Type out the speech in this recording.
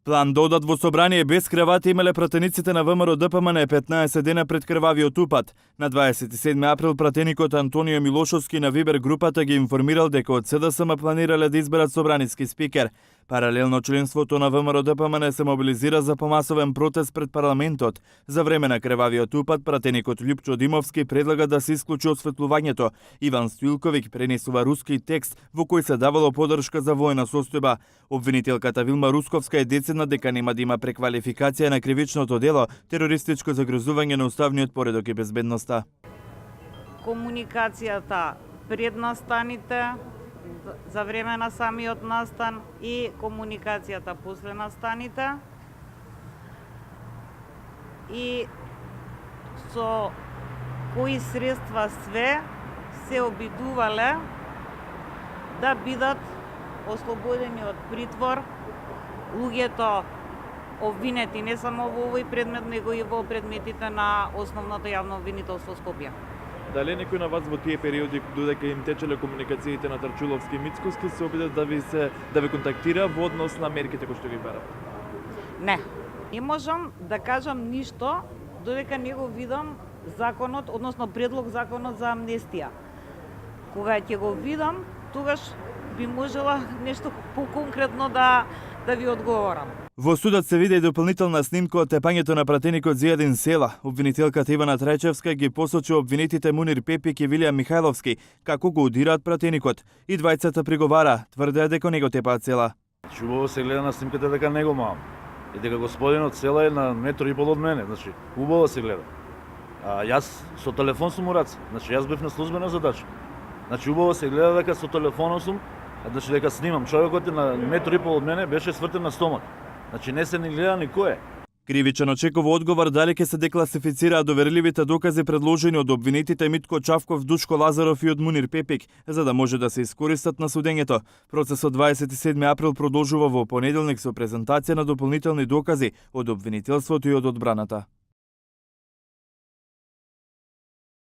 План да одат во собрание без кравати имале пратениците на ВМРО ДПМН 15 дена пред крвавиот упад. На 27 април пратеникот Антонио Милошовски на Вибер групата ги информирал дека од СДСМ планирале да изберат собраниски спикер. Паралелно членството на ВМРО ДПМН се мобилизира за помасовен протест пред парламентот. За време на крвавиот упад пратеникот Љупчо Димовски предлага да се исклучи осветлувањето. Иван Стоилковиќ пренесува руски текст во кој се давало подршка за војна состојба. Обвинителката Вилма Русковска е децидна дека нема да има преквалификација на кривичното дело терористичко загрозување на уставниот поредок и безбедноста. Комуникацијата пред настаните, за време на самиот настан и комуникацијата после настаните и со кои средства све се обидувале да бидат ослободени од притвор луѓето обвинети не само во овој предмет, него и во предметите на Основното јавно обвинителство Скопје. Дали некој на вас во тие периоди, додека им течеле комуникациите на Тарчуловски и Мицкоски, се обиде да ви контактира во однос на мерките кои што ги барат? Не. Не можам да кажам ништо додека не го видам законот, односно предлог законот за амнестија. Кога ќе го видам, тогаш би можела нешто поконкретно да ви одговорам. Во судот се виде и дополнителна снимка од тепањето на пратеникот Зијадин Села. Обвинителката Ивана Трајчевска ги посочи обвинетите Мунир Пепик и Вилијам Михајловски како го удираат пратеникот. И двајцата приговара, тврдеа дека не го тепаат Села. Убаво се гледа на снимката дека не го мам. И дека господинот Села е на метро и пол од мене. Значи, убаво се гледа. А јас со телефон сум у раце. Значи, јас бев на службена задача. Значи, убаво се гледа дека со телефонот сум, значи дека снимам. Човекот е на метро и пол од мене, беше свртен на стомак. Значи не се ни гледа никое. Кривичен очекува одговор дали ќе се декласифицираат доверливите докази предложени од обвинетите Митко Чавков, Душко Лазаров и од Мунир Пепик, за да може да се искористат на судењето. Процесот 27 април продолжува во понеделник со презентација на дополнителни докази од обвинителството и од одбраната.